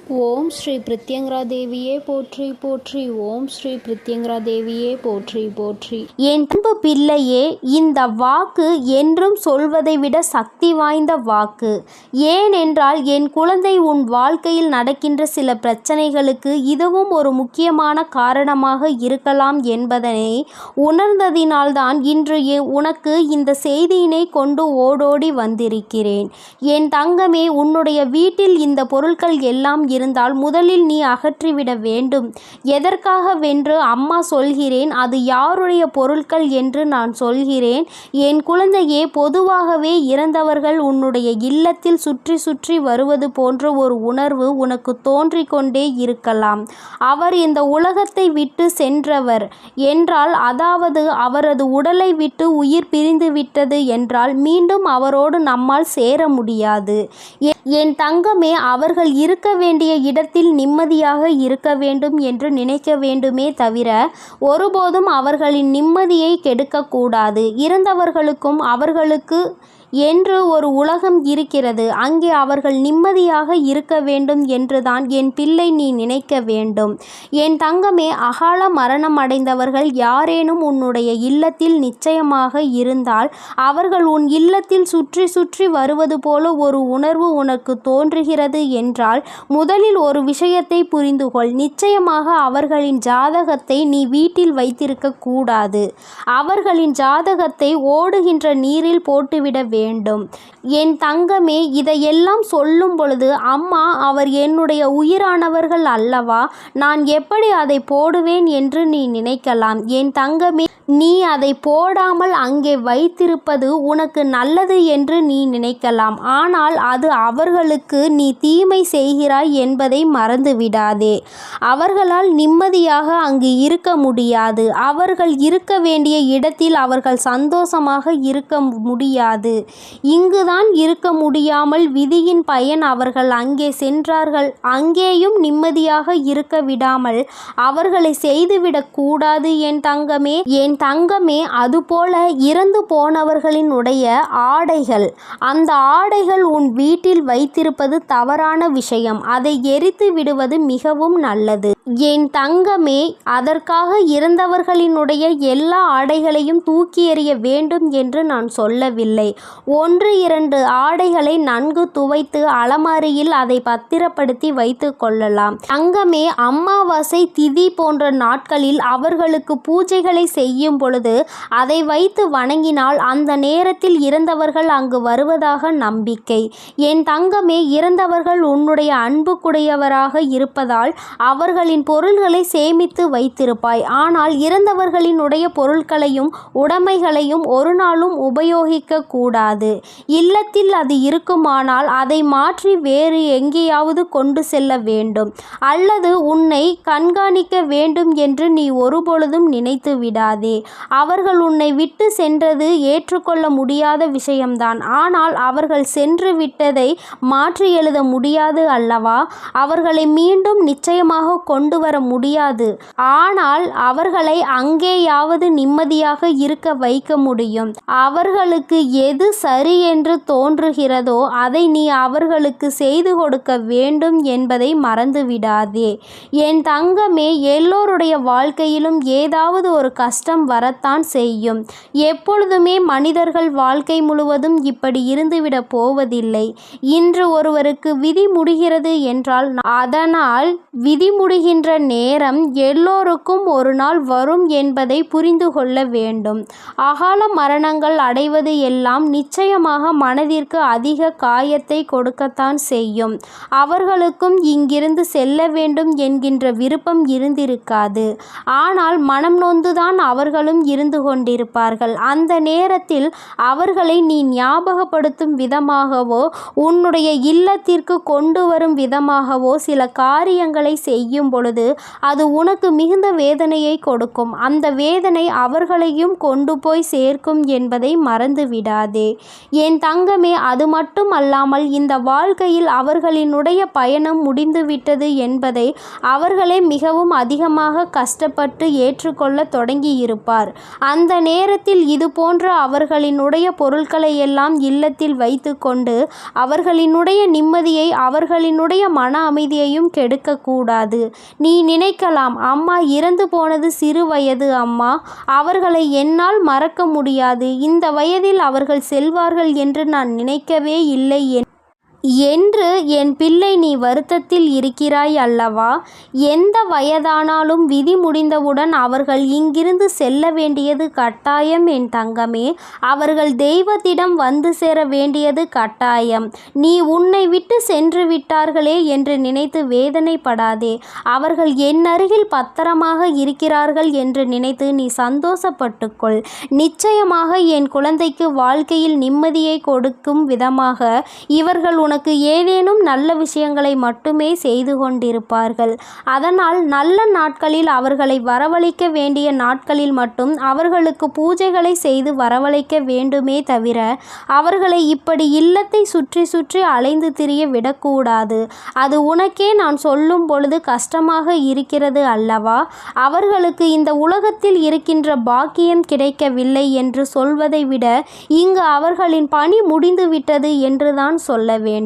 ஓம் ஸ்ரீ பிரித்யங்கரா தேவியே போற்றி போற்றி. ஓம் ஸ்ரீ பிரித்யங்கரா தேவியே போற்றி போற்றி. என் அன்பு பிள்ளையே, இந்த வாக்கு என்றும் சொல்வதை விட சக்தி வாய்ந்த வாக்கு. ஏனென்றால் என் குழந்தை, உன் வாழ்க்கையில் நடக்கின்ற சில பிரச்சனைகளுக்கு இதுவும் ஒரு முக்கியமான காரணமாக இருக்கலாம் என்பதனை உணர்ந்ததினால்தான் இன்று உனக்கு இந்த செய்தியினை கொண்டு ஓடோடி வந்திருக்கிறேன். என் தங்கமே, உன்னுடைய வீட்டில் இந்த பொருட்கள் எல்லாம் இருந்தால் முதலில் நீ அகற்றிவிட வேண்டும். எதற்காக வென்று அம்மா சொல்கிறேன், அது யாருடைய பொருட்கள் என்று நான் சொல்கிறேன். என் குழந்தையே, பொதுவாகவே இறந்தவர்கள் உன்னுடைய இல்லத்தில் சுற்றி சுற்றி வருவது போன்ற ஒரு உணர்வு உனக்கு தோன்றிக் கொண்டே இருக்கலாம். அவர் இந்த உலகத்தை விட்டு சென்றவர் என்றால், அதாவது அவரது உடலை விட்டு உயிர் பிரிந்து விட்டது என்றால் மீண்டும் அவரோடு நம்மால் சேர முடியாது. என் தங்கமே, அவர்கள் இருக்க வேண்டிய இடத்தில் நிம்மதியாக இருக்க வேண்டும் என்று நினைக்க வேண்டுமே தவிர ஒருபோதும் அவர்களின் நிம்மதியை கெடுக்கக்கூடாது. இறந்தவர்களுக்கும் அவர்களுக்கு என்று ஒரு உலகம் இருக்கிறது. அங்கே அவர்கள் நிம்மதியாக இருக்க வேண்டும் என்றுதான் என் பிள்ளை நீ நினைக்க வேண்டும். என் தங்கமே, அகால மரணம் அடைந்தவர்கள் யாரேனும் உன்னுடைய இல்லத்தில் நிச்சயமாக இருந்தால் அவர்கள் உன் இல்லத்தில் சுற்றி சுற்றி வருவது போல ஒரு உணர்வு உனக்கு தோன்றுகிறது என்றால் முதலில் ஒரு விஷயத்தை புரிந்துகொள். நிச்சயமாக அவர்களின் ஜாதகத்தை நீ வீட்டில் வைத்திருக்க கூடாது. அவர்களின் ஜாதகத்தை ஓடுகின்ற நீரில் போட்டுவிட வேண்டும். என் தங்கமே, இதையெல்லாம் சொல்லும் பொழுது அம்மா, அவர் என்னுடைய உயிரானவர்கள் அல்லவா, நான் எப்படி அதை போடுவேன் என்று நீ நினைக்கலாம். என் தங்கமே, நீ அதை போடாமல் அங்கே வைத்திருப்பது உனக்கு நல்லது என்று நீ நினைக்கலாம். ஆனால் அது அவர்களுக்கு நீ தீமை செய்கிறாய் என்பதை மறந்துவிடாதே. அவர்களால் நிம்மதியாக அங்கு இருக்க முடியாது. அவர்கள் இருக்க வேண்டிய இடத்தில் அவர்கள் சந்தோஷமாக இருக்க முடியாது. இங்குதான் இருக்க முடியாமல் விதியின் பயன் அவர்கள் அங்கே சென்றார்கள். அங்கேயும் நிம்மதியாக இருக்க விடாமல் அவர்களை செய்துவிடக் கூடாது என் தங்கமே. என் தங்கமே, அதுபோல இறந்து போனவர்களினுடைய ஆடைகள், அந்த ஆடைகள் உன் வீட்டில் வைத்திருப்பது தவறான விஷயம். அதை எரித்து விடுவது மிகவும் நல்லது. என் தங்கமே, அதற்காக இறந்தவர்களினுடைய எல்லா ஆடைகளையும் தூக்கி எறிய வேண்டும் என்று நான் சொல்லவில்லை. 1-2 ஆடைகளை நன்கு துவைத்து அலமாரியில் அதை பத்திரப்படுத்தி வைத்து கொள்ளலாம். தங்கமே, அமாவாசை திதி போன்ற நாட்களில் அவர்களுக்கு பூஜைகளை செய்யும் பொழுது அதை வைத்து வணங்கினால் அந்த நேரத்தில் இறந்தவர்கள் அங்கு வருவதாக நம்பிக்கை. என் தங்கமே, இறந்தவர்கள் உன்னுடைய அன்புக்குடையவராக இருப்பதால் அவர்களின் பொருள்களை சேமித்து வைத்திருப்பாய். ஆனால் இறந்தவர்களினுடைய பொருட்களையும் உடைமைகளையும் ஒரு நாளும் உபயோகிக்க கூடாது. இல்லத்தில் அது இருக்குமானால் அதை மாற்றி வேறு எங்கேயாவது கொண்டு செல்ல வேண்டும். அல்லது உன்னை கண்காணிக்க வேண்டும் என்று நீ ஒருபொழுதும் நினைத்து விடாதே. அவர்கள் உன்னை விட்டு சென்றது ஏற்றுக்கொள்ள முடியாத விஷயம்தான். ஆனால் அவர்கள் சென்று விட்டதை மாற்றி எழுத முடியாது அல்லவா? அவர்களை மீண்டும் நிச்சயமாக கொண்டு வர முடியாது. ஆனால் அவர்களை அங்கேயாவது நிம்மதியாக இருக்க வைக்க முடியும். அவர்களுக்கு எது சரி என்று தோன்றுகிறதோ அதை நீ அவர்களுக்கு செய்து கொடுக்க வேண்டும் என்பதை மறந்துவிடாதே. என் தங்கமே, எல்லோருடைய வாழ்க்கையிலும் ஏதாவது ஒரு கஷ்டம் வரத்தான் செய்யும். எப்பொழுதுமே மனிதர்கள் வாழ்க்கை முழுவதும் இப்படி இருந்துவிட போவதில்லை. இன்று ஒருவருக்கு விதி முடிகிறது என்றால் அதனால் விதி முடிகின்ற நேரம் எல்லோருக்கும் ஒரு நாள் வரும் என்பதை புரிந்து கொள்ள வேண்டும். அகால மரணங்கள் அடைவது எல்லாம் நிச்சயமாக மனதிற்கு அதிக காயத்தை கொடுக்கத்தான் செய்யும். அவர்களுக்கும் இங்கிருந்து செல்ல வேண்டும் என்கின்ற விருப்பம் இருந்திருக்காது. ஆனால் மனம் நொந்துதான் அவர்களும் இருந்து கொண்டிருப்பார்கள். அந்த நேரத்தில் அவர்களை நீ ஞாபகப்படுத்தும் விதமாகவோ உன்னுடைய இல்லத்திற்கு கொண்டு வரும் விதமாகவோ சில காரியங்களை செய்யும் பொழுது பொழுது அது உனக்கு மிகுந்த வேதனையை கொடுக்கும். அந்த வேதனை அவர்களையும் கொண்டு போய் சேர்க்கும் என்பதை மறந்து விடாதே என் தங்கமே. அது மட்டும் அல்லாமல் இந்த வாழ்க்கையில் அவர்களினுடைய பயணம் முடிந்துவிட்டது என்பதை அவர்களே மிகவும் அதிகமாக கஷ்டப்பட்டு ஏற்றுக்கொள்ள தொடங்கியிருப்பார். அந்த நேரத்தில் இது போன்ற அவர்களினுடைய பொருட்களை எல்லாம் இல்லத்தில் வைத்து கொண்டு அவர்களினுடைய நிம்மதியை அவர்களினுடைய மன அமைதியையும் கெடுக்கக்கூடாது. நீ நினைக்கலாம், அம்மா இறந்து போனது சிறு வயது அம்மா, அவர்களை என்னால் மறக்க முடியாது, இந்த வயதில் அவர்கள் செல்வார்கள் என்று நான் நினைக்கவே இல்லை என்று என் பிள்ளை நீ வருத்தத்தில் இருக்கிறாய் அல்லவா? எந்த வயதானாலும் விதி முடிந்தவுடன் அவர்கள் இங்கிருந்து செல்ல வேண்டியது கட்டாயம் என் தங்கமே. அவர்கள் தெய்வத்திடம் வந்து சேர வேண்டியது கட்டாயம். நீ உன்னை விட்டு சென்று விட்டார்களே என்று நினைத்து வேதனைப்படாதே. அவர்கள் என் அருகில் பத்திரமாக இருக்கிறார்கள் என்று நினைத்து நீ சந்தோஷப்பட்டுக்கொள். நிச்சயமாக என் குழந்தைக்கு வாழ்க்கையில் நிம்மதியை கொடுக்கும் விதமாக இவர்கள் உனக்கு ஏதேனும் நல்ல விஷயங்களை மட்டுமே செய்து கொண்டிருப்பார்கள். அதனால் நல்ல நாட்களில் அவர்களை வரவழைக்க வேண்டிய நாட்களில் மட்டும் அவர்களுக்கு பூஜைகளை செய்து வரவழைக்க வேண்டுமே தவிர அவர்களை இப்படி இல்லத்தை சுற்றி சுற்றி அலைந்து திரிய விடக்கூடாது. அது உனக்கே நான் சொல்லும் பொழுது கஷ்டமாக இருக்கிறது அல்லவா? அவர்களுக்கு இந்த உலகத்தில் இருக்கின்ற பாக்கியம் கிடைக்கவில்லை என்று சொல்வதை விட இங்கு அவர்களின் பணி முடிந்துவிட்டது என்றுதான் சொல்ல வேண்டும்.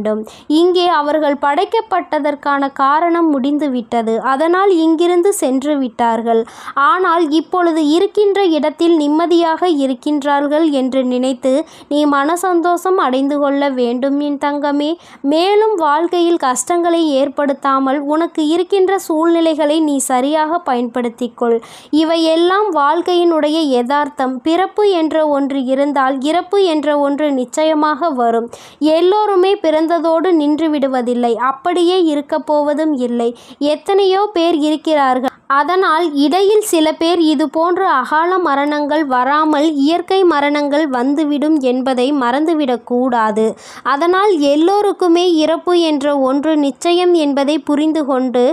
இங்கே அவர்கள் படைக்கப்பட்டதற்கான காரணம் முடிந்துவிட்டது. அதனால் இங்கிருந்து சென்று விட்டார்கள். ஆனால் இப்பொழுது இருக்கின்ற இடத்தில் நிம்மதியாக இருக்கின்றார்கள் என்று நினைத்து நீ மனசந்தோஷம் அடைந்து கொள்ள வேண்டும் என் தங்கமே. மேலும் வாழ்க்கையில் கஷ்டங்களை ஏற்படுத்தாமல் உனக்கு இருக்கின்ற சூழ்நிலைகளை நீ சரியாக பயன்படுத்திக்கொள். இவையெல்லாம் வாழ்க்கையினுடைய யதார்த்தம். பிறப்பு என்ற ஒன்று இருந்தால் இறப்பு என்ற ஒன்று நிச்சயமாக வரும். எல்லோருமே பிறந்ததோடு நின்று விடுவதில்லை, அப்படியே இருக்க போவதும் இல்லை. எத்தனையோ பேர் இருக்கிறார்கள். அதனால் இடையில் சில பேர் இது போன்ற அகால மரணங்கள் வராமல் இயற்கை மரணங்கள் வந்துவிடும் என்பதை மறந்துவிடக்கூடாது. அதனால் எல்லோருக்குமே இறப்பு என்ற ஒன்று நிச்சயம் என்பதை புரிந்து கொண்டு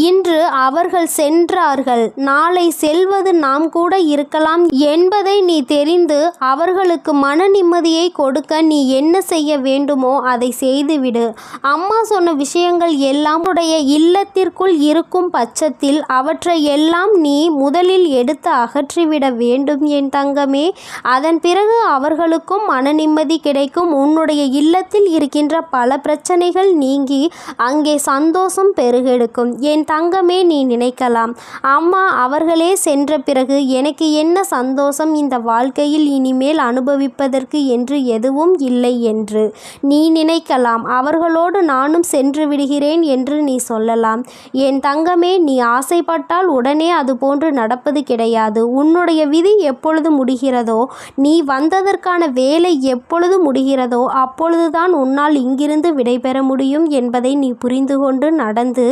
இன்று அவர்கள் சென்றார்கள், நாளை செல்வது நாம் கூட இருக்கலாம் என்பதை நீ தெரிந்து அவர்களுக்கு மன நிம்மதியை கொடுக்க நீ என்ன செய்ய வேண்டுமோ அதை செய்துவிடு. அம்மா சொன்ன விஷயங்கள் எல்லாம் உடைய இல்லத்திற்குள் இருக்கும் பட்சத்தில் அவற்றை எல்லாம் நீ முதலில் எடுத்து அகற்றிவிட வேண்டும் என் தங்கமே. அதன் பிறகு அவர்களுக்கும் மன நிம்மதி கிடைக்கும். உன்னுடைய இல்லத்தில் இருக்கின்ற பல பிரச்சனைகள் நீங்கி அங்கே சந்தோஷம் பெருகெடுக்கும். என் தங்கமே, நீ நினைக்கலாம், அம்மா அவர்களே சென்ற பிறகு எனக்கு என்ன சந்தோஷம் இந்த வாழ்க்கையில் இனிமேல் அனுபவிப்பதற்கு என்று எதுவும் இல்லை என்று நீ நினைக்கலாம். அவர்களோடு நானும் சென்று விடுகிறேன் என்று நீ சொல்லலாம். என் தங்கமே, நீ ஆசைப்பட்டால் உடனே அது போன்று நடப்பது கிடையாது. உன்னுடைய விதி எப்பொழுது முடிகிறதோ, நீ வந்ததற்கான வேலை எப்பொழுது முடிகிறதோ அப்பொழுதுதான் உன்னால் இங்கிருந்து விடைபெற முடியும் என்பதை நீ புரிந்து கொண்டு நடந்து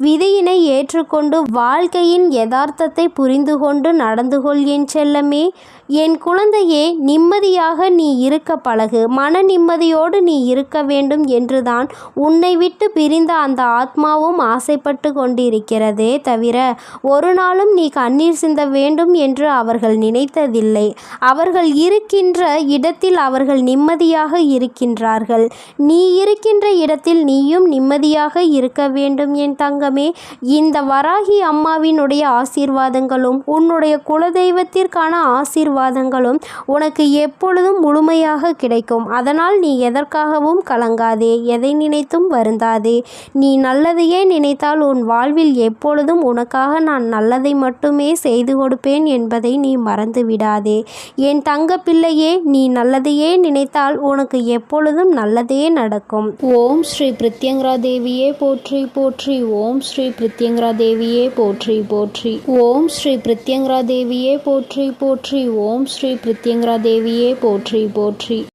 விதியினை ஏற்றுக்கொண்டு வாழ்க்கையின் யதார்த்தத்தை புரிந்து கொண்டு நடந்து கொள் என் செல்லமே. என் குழந்தையே, நிம்மதியாக நீ இருக்க பழகு. மன நிம்மதியோடு நீ இருக்க வேண்டும் என்றுதான் உன்னை விட்டு பிரிந்த அந்த ஆத்மாவும் ஆசைப்பட்டு கொண்டிருக்கிறதே தவிர ஒரு நாளும் நீ கண்ணீர் சிந்த வேண்டும் என்று அவர்கள் நினைத்ததில்லை. அவர்கள் இருக்கின்ற இடத்தில் அவர்கள் நிம்மதியாக இருக்கின்றார்கள். நீ இருக்கின்ற இடத்தில் நீயும் நிம்மதியாக இருக்க வேண்டும் என் தங்கமே. இந்த வராகி அம்மாவினுடைய ஆசீர்வாதங்களும் உன்னுடைய குலதெய்வத்திற்கான ஆசீர்வாதங்களும் உனக்கு எப்பொழுதும் முழுமையாக கிடைக்கும். அதனால் நீ எதற்காகவும் கலங்காதே, எதை நினைத்தும் வருந்தாதே. நீ நல்லதையே நினைத்தால் உன் வாழ்வில் எப்பொழுதும் உனக்காக நான் நல்லதை மட்டுமே செய்து கொடுப்பேன் என்பதை நீ மறந்து விடாதே. என் தங்க பிள்ளையே, நீ நல்லதையே நினைத்தால் உனக்கு எப்பொழுதும் நல்லதே நடக்கும். ஓம் ஸ்ரீ பிரித்யங்கரா தேவியே போற்றி போற்றி. ஓம் ஸ்ரீ பிரித்யங்கரா தேவியே போற்றி போற்றி. ஓம் ஸ்ரீ பிரித்யங்கரா தேவியே போற்றி போற்றி. ஓம் ஸ்ரீ பிரித்யங்கரா தேவியே போற்றி போற்றி.